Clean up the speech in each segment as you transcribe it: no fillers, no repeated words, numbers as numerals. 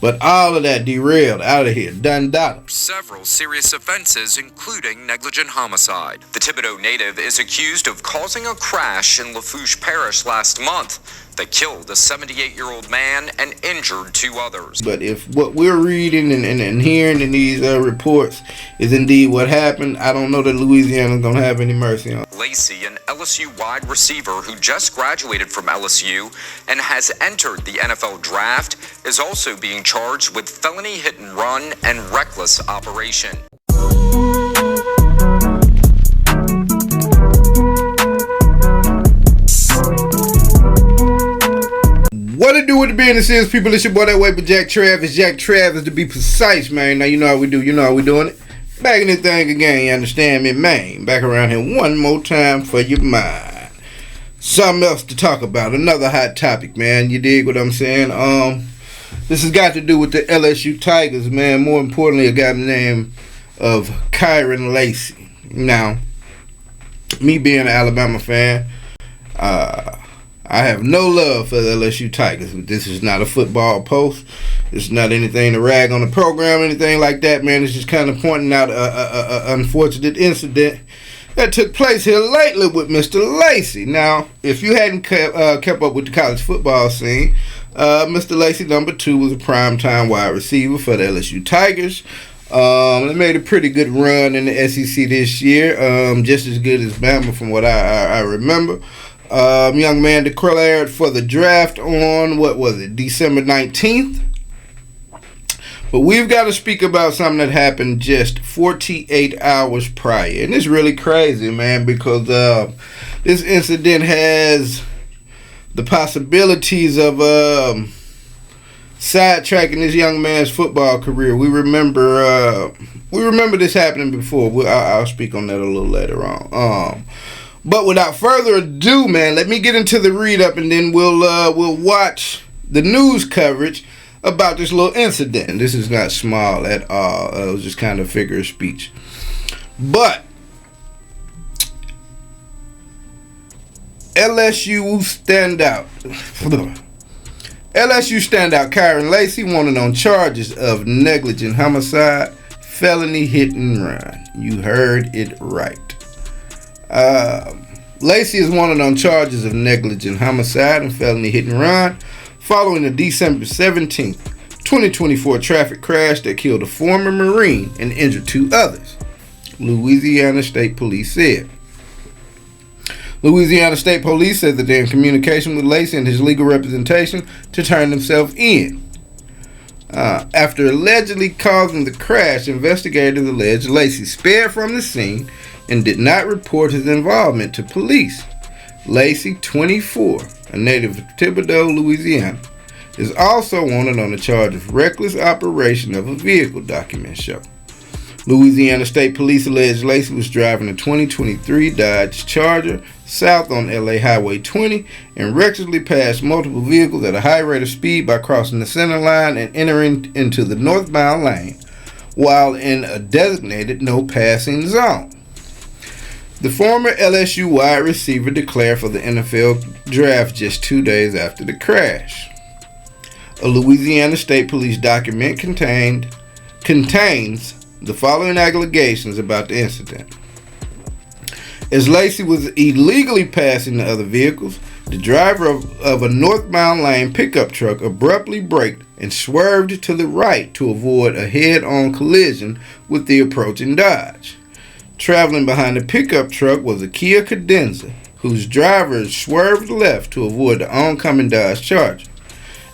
But all of that derailed, out of here, done dollar. Several serious offenses, including negligent homicide. The Thibodaux native is accused of causing a crash in Lafourche Parish last month that killed a 78-year-old man and injured 2 others. But if what we're reading and hearing in these reports is indeed what happened, I don't know that Louisiana's going to have any mercy on. Lacy, an LSU wide receiver who just graduated from LSU and has entered the NFL draft, is also being charged with felony hit and run and reckless operation. What it do with the business is, people? It's your boy, That Way, but Jack Travis to be precise, man. Now, you know how we do. You know how we doing it. Back in this thing again, you understand me, man. Back around here one more time for your mind. Something else to talk about. Another hot topic, man. You dig what I'm saying? This has got to do with the LSU Tigers, man. More importantly, a guy named of Kyren Lacy. Now, me being an Alabama fan, I have no love for the LSU Tigers. This is not a football post. It's not anything to rag on the program, anything like that, man. It's just kind of pointing out a unfortunate incident that took place here lately with Mr. Lacy. Now, if you hadn't kept up with the college football scene, Mr. Lacy, number 2, was a primetime wide receiver for the LSU Tigers. They made a pretty good run in the SEC this year, just as good as Bama from what I remember. Young man declared for the draft on, December 19th? But we've got to speak about something that happened just 48 hours prior. And it's really crazy, man, because this incident has the possibilities of sidetracking this young man's football career. We remember this happening before. I'll speak on that a little later on. But without further ado, man, let me get into the read-up, and then we'll watch the news coverage about this little incident. This is not small at all. It was just kind of figure of speech. But LSU standout Kyren Lacy wanted on charges of negligent homicide, felony hit and run. You heard it right. Lacy is wanted on charges of negligent homicide and felony hit and run following a December 17th, 2024 traffic crash that killed a former Marine and injured 2 others, Louisiana State Police said. Louisiana State Police said that they're in communication with Lacy and his legal representation to turn themselves in. After allegedly causing the crash, investigators alleged Lacy sped from the scene and did not report his involvement to police. Lacy, 24, a native of Thibodaux, Louisiana, is also wanted on the charge of reckless operation of a vehicle, documents show. Louisiana State Police alleged Lacy was driving a 2023 Dodge Charger south on LA Highway 20 and recklessly passed multiple vehicles at a high rate of speed by crossing the center line and entering into the northbound lane while in a designated no passing zone. The former LSU wide receiver declared for the NFL draft just 2 days after the crash. A Louisiana State Police document contains the following allegations about the incident. As Lacy was illegally passing the other vehicles, the driver of a northbound lane pickup truck abruptly braked and swerved to the right to avoid a head-on collision with the approaching Dodge. Traveling behind the pickup truck was a Kia Cadenza, whose driver swerved left to avoid the oncoming Dodge Charger.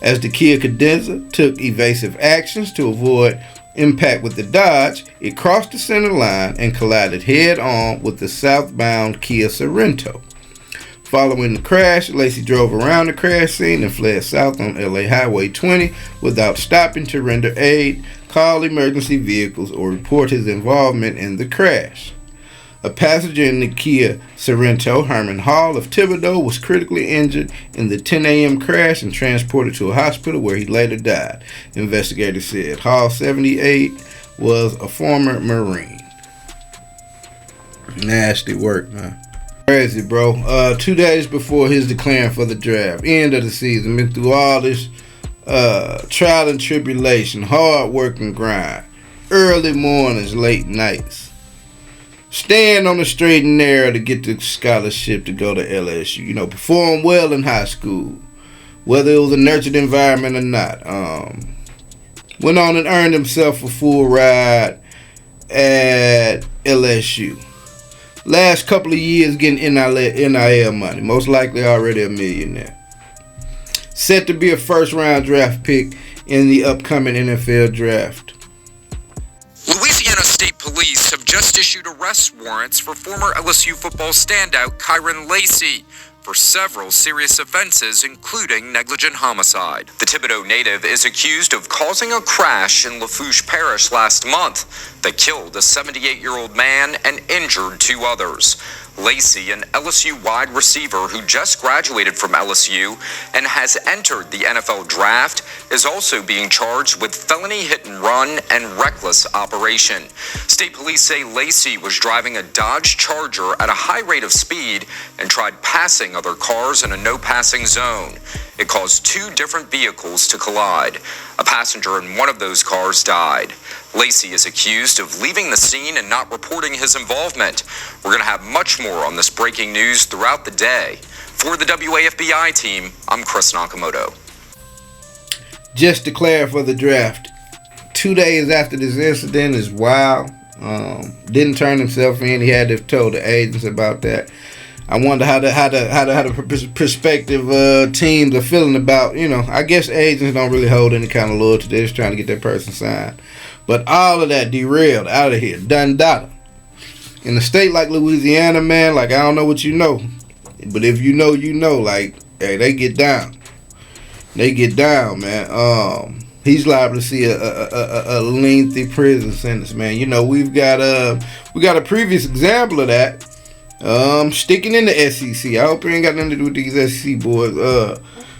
As the Kia Cadenza took evasive actions to avoid impact with the Dodge, it crossed the center line and collided head-on with the southbound Kia Sorento. Following the crash, Lacy drove around the crash scene and fled south on LA Highway 20 without stopping to render aid, call emergency vehicles, or report his involvement in the crash. A passenger in the Kia Sorento, Herman Hall of Thibodaux, was critically injured in the 10 a.m. crash and transported to a hospital where he later died, investigators said. Hall, 78, was a former Marine. Nasty work, man. Crazy, bro. 2 days before his declaring for the draft, end of the season, been through all this trial and tribulation, hard work and grind, early mornings, late nights, staying on the straight and narrow to get the scholarship to go to LSU. You know, perform well in high school, whether it was a nurtured environment or not. Went on and earned himself a full ride at LSU. Last couple of years getting NIL money, most likely already a millionaire. Set to be a first-round draft pick in the upcoming NFL draft. Louisiana State Police have just issued arrest warrants for former LSU football standout Kyren Lacy for several serious offenses, including negligent homicide. The Thibodeau native is accused of causing a crash in Lafourche Parish last month that killed a 78-year-old man and injured 2 others. Lacy, an LSU wide receiver who just graduated from LSU and has entered the NFL draft, is also being charged with felony hit and run and reckless operation. State police say Lacy was driving a Dodge Charger at a high rate of speed and tried passing other cars in a no-passing zone. It caused 2 different vehicles to collide. A passenger in one of those cars died. Lacy is accused of leaving the scene and not reporting his involvement. We're going to have much more on this breaking news throughout the day. For the WAFBI team, I'm Chris Nakamoto. Just declared for the draft 2 days after this incident is wild. Didn't turn himself in. He had to have told the agents about that. I wonder how the prospective teams are feeling about, you know, I guess agents don't really hold any kind of loyalty. They're just trying to get that person signed. But all of that derailed, out of here, done data. In a state like Louisiana, man, like, I don't know what you know. But if you know, you know. Like, hey, they get down. They get down, man. He's liable to see a lengthy prison sentence, man. You know, we got a previous example of that. Sticking in the SEC. I hope it ain't got nothing to do with these SEC boys.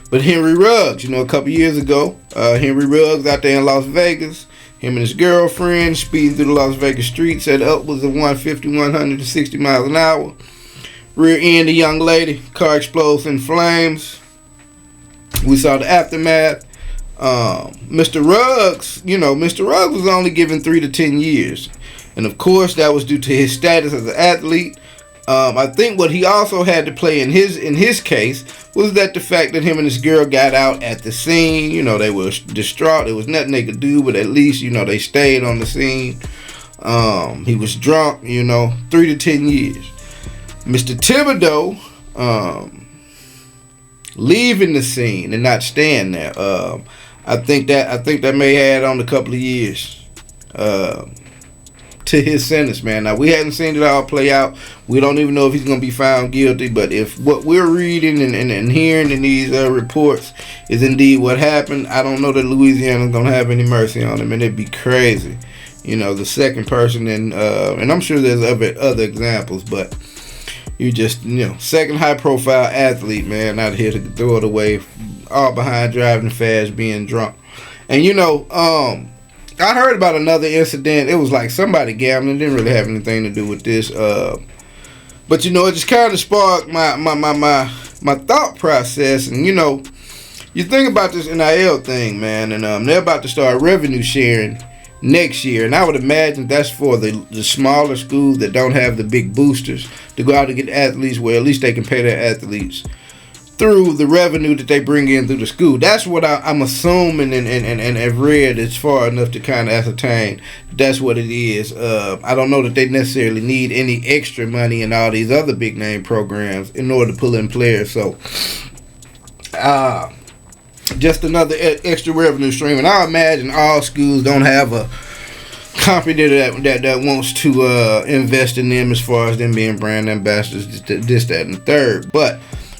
But Henry Ruggs, you know, a couple years ago, Henry Ruggs out there in Las Vegas, him and his girlfriend speeding through the Las Vegas streets at upwards of 160 miles an hour. Rear end a young lady, car explodes in flames. We saw the aftermath. Mr. Ruggs was only given 3 to 10 years. And of course, that was due to his status as an athlete. I think what he also had to play in his case was that the fact that him and his girl got out at the scene. You know, they were distraught. There was nothing they could do, but at least, you know, they stayed on the scene. He was drunk, you know, 3 to 10 years. Mr. Thibodeau, leaving the scene and not staying there. I think that may add on a couple of years to his sentence, man. Now, we haven't seen it all play out. We don't even know if he's going to be found guilty, but if what we're reading and hearing in these reports is indeed what happened, I don't know that Louisiana's going to have any mercy on him, and it'd be crazy. You know, the second person, and I'm sure there's other examples, but you just, you know, second high-profile athlete, man, out here to throw it away, all behind driving fast, being drunk. And, you know, I heard about another incident. It was like somebody gambling. Didn't really have anything to do with this. But, you know, it just kind of sparked my thought process. And, you know, you think about this NIL thing, man, and they're about to start revenue sharing next year. And I would imagine that's for the smaller schools that don't have the big boosters to go out and get athletes where at least they can pay their athletes through the revenue that they bring in through the school. That's what I'm assuming and have read as far enough to kind of ascertain that's what it is. I don't know that they necessarily need any extra money in all these other big name programs in order to pull in players. So, just another extra revenue stream. And I imagine all schools don't have a company that wants to invest in them as far as them being brand ambassadors, this, that, and the third. But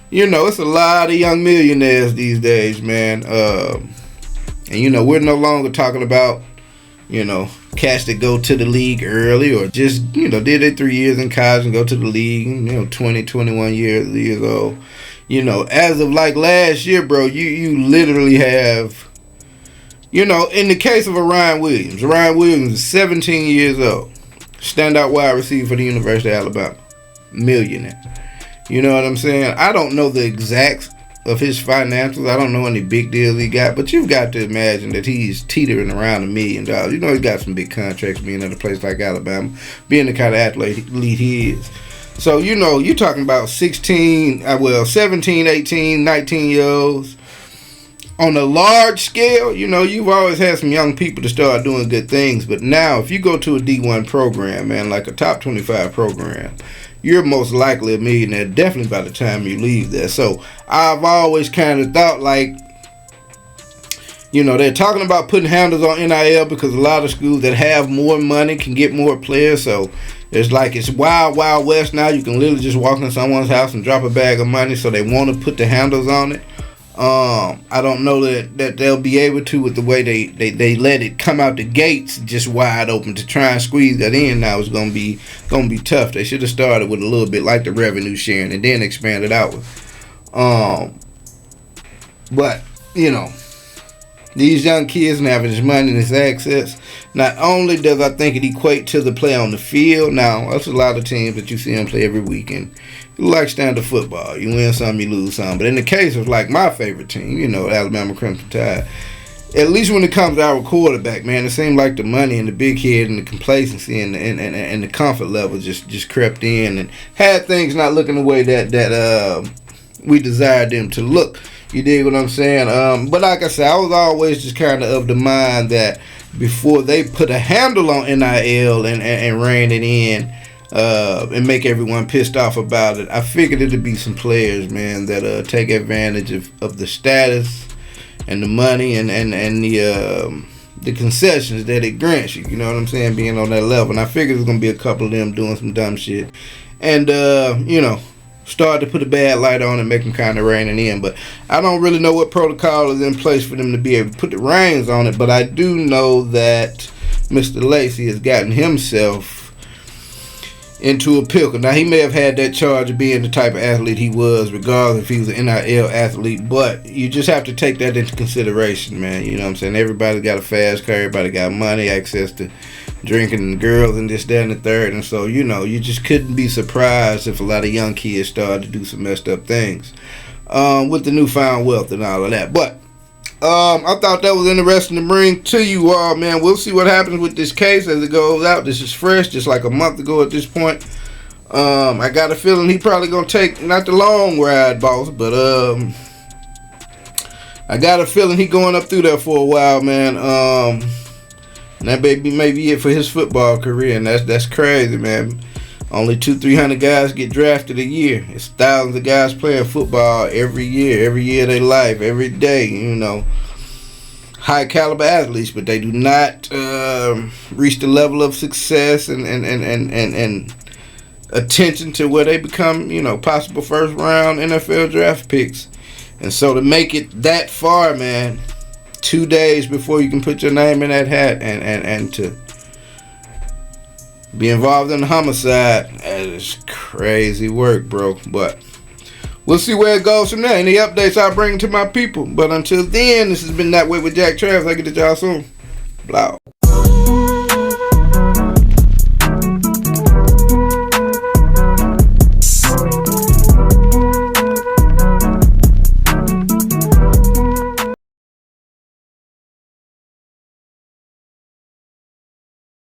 you know, it's a lot of young millionaires these days, man. And, you know, we're no longer talking about, you know, cats that go to the league early or just, you know, did their 3 years in college and go to the league, you know, 20, 21 years old. You know, as of like last year, bro, you literally have, you know, in the case of Ryan Williams is 17 years old. Standout wide receiver for the University of Alabama. Millionaire. You know what I'm saying? I don't know the exact of his finances. I don't know any big deals he got, but you've got to imagine that he's teetering around $1 million. You know, he got some big contracts being at a place like Alabama, being the kind of athlete he is. So, you know, you're talking about 17, 18, 19-year-olds. On a large scale, you know, you've always had some young people to start doing good things. But now, if you go to a D1 program, man, like a top 25 program, you're most likely a millionaire, definitely by the time you leave there. So, I've always kind of thought, like, you know, they're talking about putting handles on NIL because a lot of schools that have more money can get more players. So, it's like it's wild, wild west now. You can literally just walk in someone's house and drop a bag of money. So, they want to put the handles on it. I don't know that they'll be able to with the way they let it come out the gates just wide open. To try and squeeze that in now is gonna be tough. They should have started with a little bit like the revenue sharing and then expanded out. But you know, these young kids and having this money and this access, not only does I think it equate to the play on the field. Now that's a lot of teams that you see them play every weekend. Like standard football. You win some, you lose some. But in the case of like my favorite team, you know, Alabama Crimson Tide, at least when it comes to our quarterback, man, it seemed like the money and the big head and the complacency and the comfort level just crept in and had things not looking the way that we desired them to look. You dig what I'm saying? But like I said, I was always just kind of the mind that before they put a handle on NIL and ran it in, and make everyone pissed off about it, I figured it'd be some players, man, that take advantage of the status and the money and the concessions that it grants you. You know what I'm saying? Being on that level, and I figured there's gonna be a couple of them doing some dumb shit, and you know, start to put a bad light on and make them kind of reining in. But I don't really know what protocol is in place for them to be able to put the reins on it. But I do know that Mr. Lacy has gotten himself into a pickle. Now, he may have had that charge of being the type of athlete he was, regardless if he was an NIL athlete, but you just have to take that into consideration, man. You know what I'm saying? Everybody got a fast car, everybody got money, access to drinking and girls and this, that, and the third, and so, you know, you just couldn't be surprised if a lot of young kids started to do some messed up things with the newfound wealth and all of that. But I thought that was interesting to bring to you all, man. We'll see what happens with this case as it goes out. This is fresh, just like a month ago at this point. I got a feeling he probably gonna take not the long ride, boss, but I got a feeling he going up through there for a while, man. And that may be it for his football career, and that's crazy, man. Only 200-300 guys get drafted a year. It's thousands of guys playing football every year of their life, every day, you know. High caliber athletes, but they do not reach the level of success and attention to where they become, you know, possible first round NFL draft picks. And so to make it that far, man, 2 days before you can put your name in that hat and to be involved in the homicide, that is crazy work, bro. But we'll see where it goes from there. Any updates I'll bring to my people. But until then, this has been That Way with Jack Travis. I'll get to y'all soon. Blah.